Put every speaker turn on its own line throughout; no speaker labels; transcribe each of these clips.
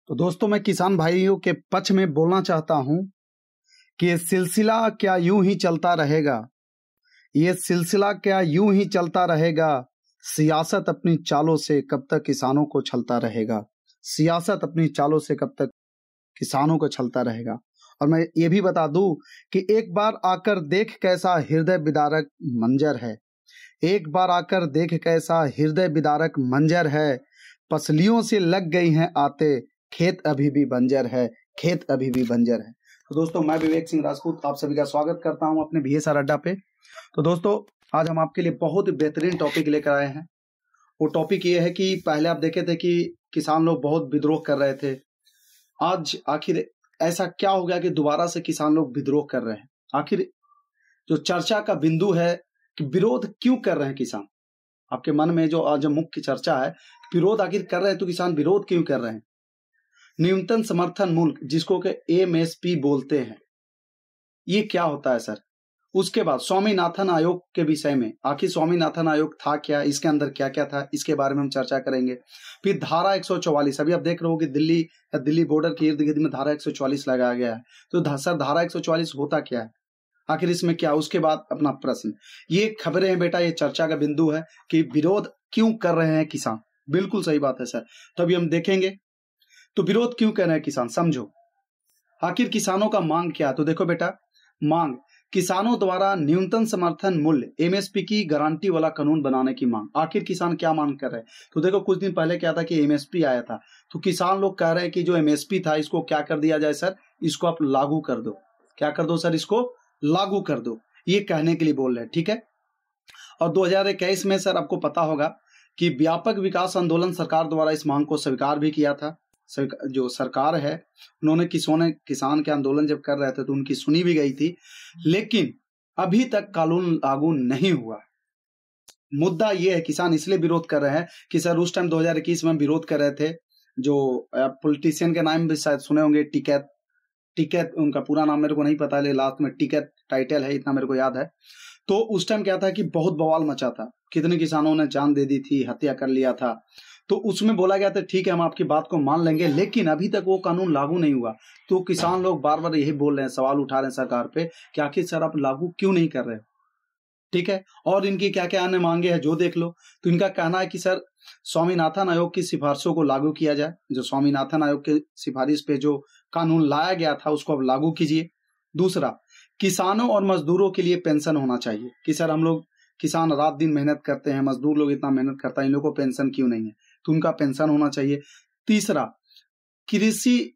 तो दोस्तों मैं किसान भाइयों के पक्ष में बोलना चाहता हूं कि ये सिलसिला क्या यूं ही चलता रहेगा। ये सिलसिला क्या यूं ही चलता रहेगा। सियासत अपनी चालों से कब तक किसानों को छलता रहेगा। सियासत अपनी चालों से कब तक किसानों को छलता रहेगा। और मैं ये भी बता दूं कि एक बार आकर देख कैसा हृदय विदारक मंजर है। एक बार आकर देख कैसा हृदय विदारक मंजर है। पसलियों से लग गई हैं आते, खेत अभी भी बंजर है, खेत अभी भी बंजर है। तो दोस्तों मैं विवेक सिंह राजपूत आप सभी का स्वागत करता हूं अपने VSR अड्डा पे। तो दोस्तों आज हम आपके लिए बहुत बेहतरीन टॉपिक लेकर आए हैं। वो टॉपिक ये है कि पहले आप देखे थे कि किसान लोग बहुत विद्रोह कर रहे थे। आज आखिर ऐसा क्या हो गया कि दोबारा से किसान लोग विद्रोह कर रहे हैं। आखिर जो चर्चा का बिंदु है कि विरोध क्यों कर रहे हैं किसान। आपके मन में जो आज मुख्य चर्चा है, विरोध आखिर कर रहे हैं तो किसान विरोध क्यों कर रहे हैं। न्यूनतम समर्थन मूल्य जिसको कि MSP बोलते हैं, ये क्या होता है सर। उसके बाद स्वामीनाथन आयोग के विषय में, आखिर स्वामीनाथन आयोग था क्या, इसके अंदर क्या क्या था, इसके बारे में हम चर्चा करेंगे। फिर धारा 144, अभी आप देख रहे हो कि दिल्ली बॉर्डर के इर्द गिर्द में धारा 144 लगाया गया है। तो सर धारा 144 होता क्या है, आखिर इसमें क्या। उसके बाद अपना प्रश्न, ये खबरें हैं बेटा, ये चर्चा का बिंदु है कि विरोध क्यों कर रहे हैं किसान। बिल्कुल सही बात है सर, तभी हम देखेंगे तो विरोध क्यों कर रहे हैं किसान, समझो। आखिर किसानों का मांग क्या है। तो देखो बेटा, मांग किसानों द्वारा न्यूनतम समर्थन मूल्य MSP की गारंटी वाला कानून बनाने की मांग। आखिर किसान क्या मांग कर रहे हैं। तो देखो कुछ दिन पहले क्या था कि MSP आया था, तो किसान लोग कह रहे हैं कि जो MSP था इसको क्या कर दिया जाए सर, इसको आप लागू कर दो। क्या कर दो सर, इसको लागू कर दो, ये कहने के लिए बोल रहे हैं, ठीक है। और 2021 में सर आपको पता होगा कि व्यापक विकास आंदोलन सरकार द्वारा इस मांग को स्वीकार भी किया था। जो सरकार है उन्होंने किसान के आंदोलन जब कर रहे थे तो उनकी सुनी भी गई थी, लेकिन अभी तक कानून लागू नहीं हुआ। मुद्दा ये है, किसान इसलिए विरोध कर रहे हैं कि सर उस टाइम 2021 में विरोध कर रहे थे, जो पॉलिटिशियन के नाम भी शायद सुने होंगे, टिकैत उनका पूरा नाम मेरे को नहीं पता है, लास्ट में टिकैत टाइटल है, इतना मेरे को याद है। तो उस टाइम क्या था कि बहुत बवाल मचा था, कितने किसानों ने जान दे दी थी, हत्या कर लिया था। तो उसमें बोला गया था ठीक है हम आपकी बात को मान लेंगे, लेकिन अभी तक वो कानून लागू नहीं हुआ। तो किसान लोग बार बार यही बोल रहे हैं, सवाल उठा रहे हैं सरकार पे कि आखिर सर आप लागू क्यों नहीं कर रहे, ठीक है। और इनकी क्या क्या अन्य मांगे हैं जो देख लो। तो इनका कहना है कि सर स्वामीनाथन आयोग की सिफारिशों को लागू किया जाए। जो स्वामीनाथन आयोग की सिफारिश पे जो कानून लाया गया था उसको अब लागू कीजिए। दूसरा, किसानों और मजदूरों के लिए पेंशन होना चाहिए कि सर हम लोग किसान रात दिन मेहनत करते हैं, मजदूर लोग इतना मेहनत करता है, इन लोगों को पेंशन क्यों नहीं है, तो उनका पेंशन होना चाहिए। तीसरा, कृषि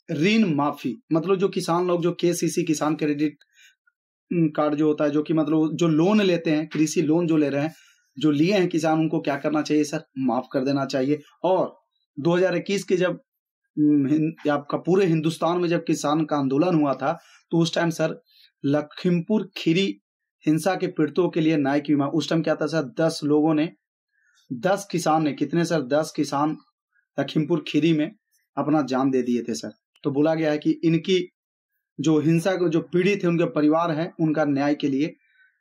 ऋण माफी, मतलब जो किसान लोग जो KCC किसान क्रेडिट कार्ड जो होता है, जो कि मतलब जो लोन लेते हैं, कृषि लोन जो ले रहे हैं, जो लिए हैं किसान, उनको क्या करना चाहिए सर, माफ कर देना चाहिए। और 2021 के जब आपका पूरे हिंदुस्तान में जब किसान का आंदोलन हुआ था, तो उस टाइम सर लखीमपुर खीरी हिंसा के पीड़ितों के लिए न्याय की मांग। उस टाइम क्या था सर, 10 किसान ने, कितने सर, 10 किसान लखीमपुर खीरी में अपना जान दे दिए थे सर। तो बोला गया है कि इनकी जो हिंसा के जो पीड़ित थे उनके परिवार हैं, उनका न्याय के लिए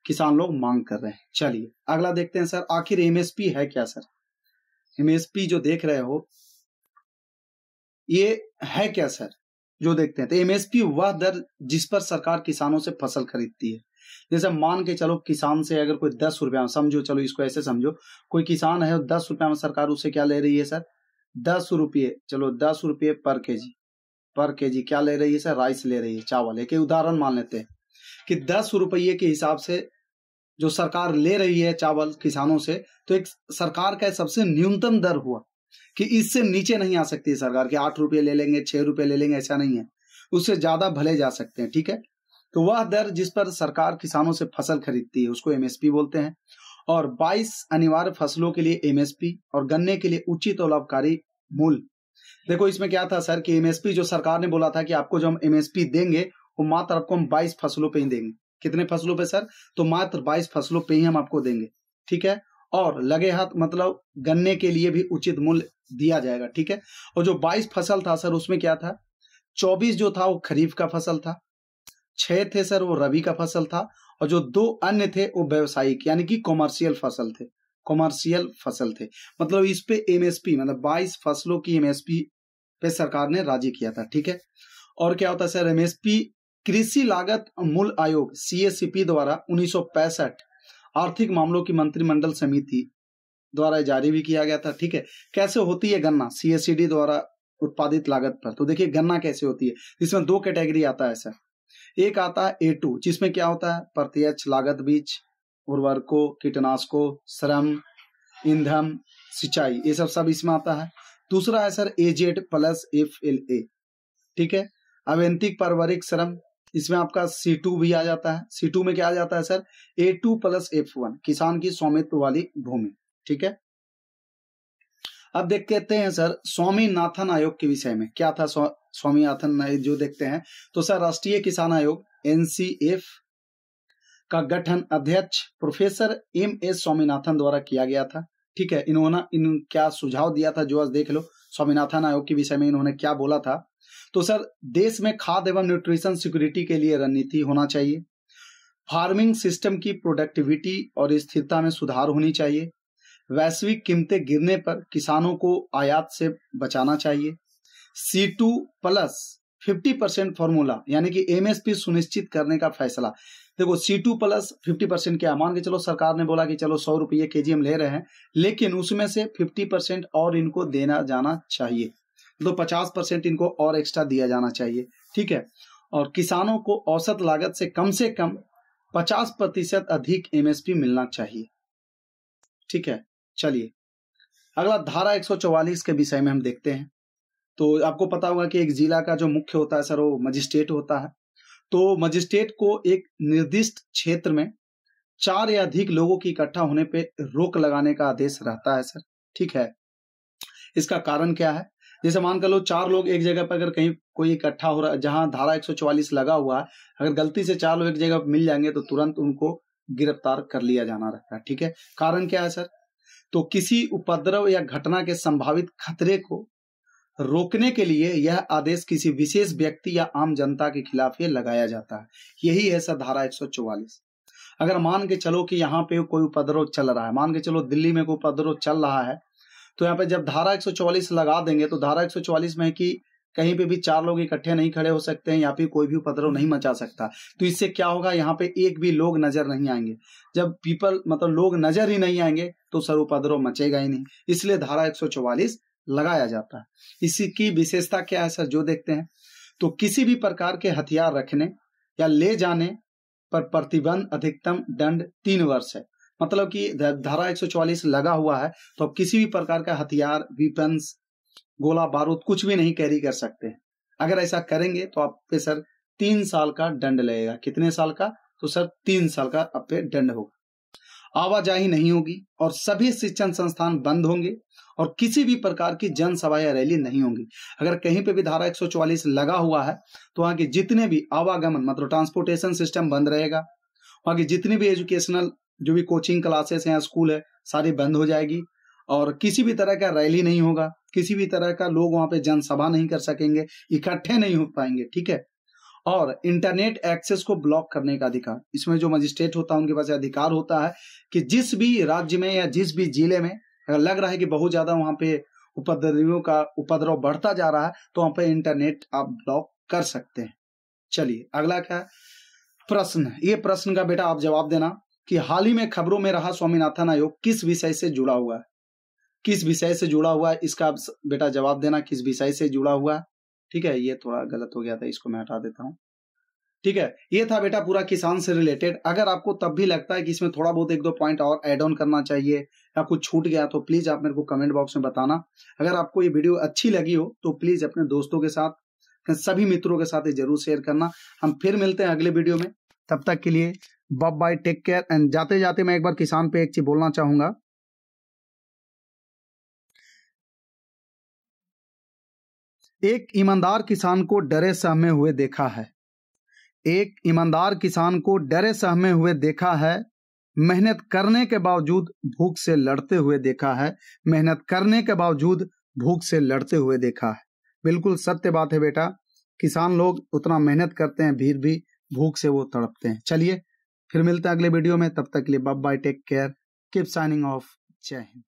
किसान लोग मांग कर रहे हैं। चलिए अगला देखते हैं सर, आखिर MSP है क्या सर। MSP जो देख रहे हो ये है क्या सर, जो देखते हैं। तो MSP वह दर जिस पर सरकार किसानों से फसल खरीदती है। जैसे मान के चलो किसान से अगर कोई 10 रुपया, समझो, चलो इसको ऐसे समझो, कोई किसान है 10 रुपया में सरकार उससे क्या ले रही है सर, 10 रुपये, चलो 10 रुपये पर केजी क्या ले रही है सर, राइस ले रही है, चावल। एक उदाहरण मान लेते हैं कि 10 रुपये के हिसाब से जो सरकार ले रही है चावल किसानों से, तो एक सरकार का सबसे न्यूनतम दर हुआ कि इससे नीचे नहीं आ सकती सरकार के 8 रुपये ले लेंगे, 6 रुपये ले लेंगे, ऐसा नहीं है, उससे ज्यादा भले जा सकते हैं, ठीक है। तो वह दर जिस पर सरकार किसानों से फसल खरीदती है उसको MSP बोलते हैं। और 22 अनिवार्य फसलों के लिए MSP और गन्ने के लिए उचित और लाभकारी मूल्य। देखो इसमें क्या था सर कि MSP जो सरकार ने बोला था कि आपको जो हम MSP देंगे वो मात्र आपको हम 22 फसलों पे ही देंगे। कितने फसलों पे सर, तो मात्र 22 फसलों पे ही हम आपको देंगे, ठीक है। और लगे हाथ मतलब गन्ने के लिए भी उचित मूल्य दिया जाएगा, ठीक है। और जो 22 फसल था सर उसमें क्या था, 24 जो था वो खरीफ का फसल था, 6 थे सर वो रबी का फसल था, और जो 2 अन्य थे वो व्यवसायिक यानी कि कॉमर्शियल फसल थे। मतलब इस पे MSP मतलब 22 फसलों की MSP पे सरकार ने राजी किया था। ठीक है, और क्या होता है सर, एमएसपी कृषि लागत मूल्य आयोग CACP द्वारा 1965 आर्थिक मामलों की मंत्रिमंडल समिति द्वारा जारी भी किया गया था। ठीक है, कैसे होती है गणना CACD द्वारा उत्पादित लागत पर, तो देखिए गणना कैसे होती है। इसमें 2 कैटेगरी आता है सर। एक आता है A2 जिसमें क्या होता है, प्रत्यक्ष लागत, बीज, उर्वरकों, कीटनाशकों, श्रम, ईंधन, सिंचाई, ये सब इसमें आता है। दूसरा है सर AZ प्लस FLA। ठीक है, आवंतिक पारिवारिक श्रम, इसमें आपका C2 भी आ जाता है। C2 में क्या आ जाता है सर, A2 प्लस F1, किसान की स्वामित्व वाली भूमि। ठीक है, अब देखते हैं सर स्वामीनाथन आयोग के विषय में क्या था। स्वामीनाथन आयोग जो देखते हैं तो सर राष्ट्रीय किसान आयोग NCF का गठन अध्यक्ष प्रोफेसर MS स्वामीनाथन द्वारा किया गया था। ठीक है, इन्होंने क्या सुझाव दिया था, जो आज देख लो स्वामीनाथन आयोग के विषय में इन्होंने क्या बोला था। तो सर देश में खाद्य एवं न्यूट्रिशन सिक्योरिटी के लिए रणनीति होना चाहिए, फार्मिंग सिस्टम की प्रोडक्टिविटी और स्थिरता में सुधार होनी चाहिए, वैश्विक कीमतें गिरने पर किसानों को आयात से बचाना चाहिए, C2 प्लस 50% फॉर्मूला यानी कि MSP सुनिश्चित करने का फैसला। देखो C2 प्लस 50% क्या, मान के चलो सरकार ने बोला कि चलो 100 रुपये kg हम ले रहे हैं, लेकिन उसमें से 50% और इनको देना जाना चाहिए, तो 50% इनको और एक्स्ट्रा दिया जाना चाहिए। ठीक है, और किसानों को औसत लागत से कम 50% अधिक MSP मिलना चाहिए। ठीक है, चलिए अगला धारा 144 के विषय में हम देखते हैं। तो आपको पता होगा कि एक जिला का जो मुख्य होता है सर वो मजिस्ट्रेट होता है। तो मजिस्ट्रेट को एक निर्दिष्ट क्षेत्र में 4 या अधिक लोगों की इकट्ठा होने पे रोक लगाने का आदेश रहता है सर। ठीक है, इसका कारण क्या है, जैसे मान कर लो 4 लोग एक जगह पर अगर कहीं कोई इकट्ठा हो रहा है, जहां धारा 144 लगा हुआ है, अगर गलती से 4 लोग एक जगह मिल जाएंगे तो तुरंत उनको गिरफ्तार कर लिया जाना रहता है। ठीक है, कारण क्या है सर, तो किसी उपद्रव या घटना के संभावित खतरे को रोकने के लिए यह आदेश किसी विशेष व्यक्ति या आम जनता के खिलाफ ये लगाया जाता है। यही है सर धारा 144। अगर मान के चलो कि यहाँ पे कोई उपद्रव चल रहा है, मान के चलो दिल्ली में कोई उपद्रव चल रहा है, तो यहाँ पे जब धारा 144 लगा देंगे तो धारा 144 में है कि कहीं पे भी 4 लोग इकट्ठे नहीं खड़े हो सकते हैं, यहाँ पे कोई भी उपद्रव नहीं मचा सकता। तो इससे क्या होगा, यहाँ पे एक भी लोग नजर नहीं आएंगे। जब लोग नजर ही नहीं आएंगे तो सर उपद्रव मचेगा ही नहीं, इसलिए धारा 144 लगाया जाता है। इसी की विशेषता क्या है सर, जो देखते हैं तो किसी भी प्रकार के हथियार रखने या ले जाने पर प्रतिबंध, अधिकतम दंड 3 वर्ष है। मतलब कि धारा 144 लगा हुआ है तो आप किसी भी प्रकार का हथियार, वेपन्स, गोला बारूद कुछ भी नहीं कैरी कर सकते हैं। अगर ऐसा करेंगे तो आप पे सर 3 साल का दंड लगेगा। कितने साल का, तो सर 3 साल का आप पे दंड होगा। आवाजाही नहीं होगी और सभी शिक्षण संस्थान बंद होंगे और किसी भी प्रकार की जनसभा या रैली नहीं होंगी। अगर कहीं पे भी धारा 144 लगा हुआ है तो वहां के जितने भी आवागमन मतलब ट्रांसपोर्टेशन सिस्टम बंद रहेगा, वहां की जितनी भी एजुकेशनल जो भी कोचिंग क्लासेस हैं, स्कूल है, सारी बंद हो जाएगी और किसी भी तरह का रैली नहीं होगा, किसी भी तरह का लोग वहां पे जनसभा नहीं कर सकेंगे, इकट्ठे नहीं हो पाएंगे। ठीक है, और इंटरनेट एक्सेस को ब्लॉक करने का अधिकार, इसमें जो मजिस्ट्रेट होता है उनके पास अधिकार होता है कि जिस भी राज्य में या जिस भी जिले में अगर लग रहा है कि बहुत ज्यादा वहां पे उपद्रवियों का उपद्रव बढ़ता जा रहा है तो वहां पे इंटरनेट आप ब्लॉक कर सकते हैं। चलिए अगला क्या है प्रश्न, ये प्रश्न का बेटा आप जवाब देना कि हाल ही में खबरों में रहा स्वामीनाथन आयोग किस विषय से जुड़ा हुआ है, किस विषय से जुड़ा हुआ है, इसका बेटा जवाब देना किस विषय से जुड़ा हुआ है। ठीक है, ये थोड़ा गलत हो गया था, इसको मैं हटा देता हूं। ठीक है, ये था बेटा पूरा किसान से रिलेटेड। अगर आपको तब भी लगता है कि इसमें थोड़ा बहुत 1-2 पॉइंट और ऐड ऑन करना चाहिए या कुछ छूट गया तो प्लीज आप मेरे को कमेंट बॉक्स में बताना। अगर आपको ये वीडियो अच्छी लगी हो तो प्लीज अपने दोस्तों के साथ, अपने सभी मित्रों के साथ ये जरूर शेयर करना। हम फिर मिलते हैं अगले वीडियो में, तब तक के लिए bye bye, take care. And जाते जाते मैं एक बार किसान पे एक चीज बोलना चाहूंगा, एक ईमानदार किसान को डरे सहमे हुए देखा है, एक ईमानदार किसान को डरे सहमे हुए देखा है, मेहनत करने के बावजूद भूख से लड़ते हुए देखा है, मेहनत करने के बावजूद भूख से लड़ते हुए देखा है। बिल्कुल सत्य बात है बेटा, किसान लोग उतना मेहनत करते हैं फिर भी भूख से वो तड़पते हैं। चलिए फिर मिलते हैं अगले वीडियो में, तब तक के लिए bye bye, take care, keep signing off, जय हिंद।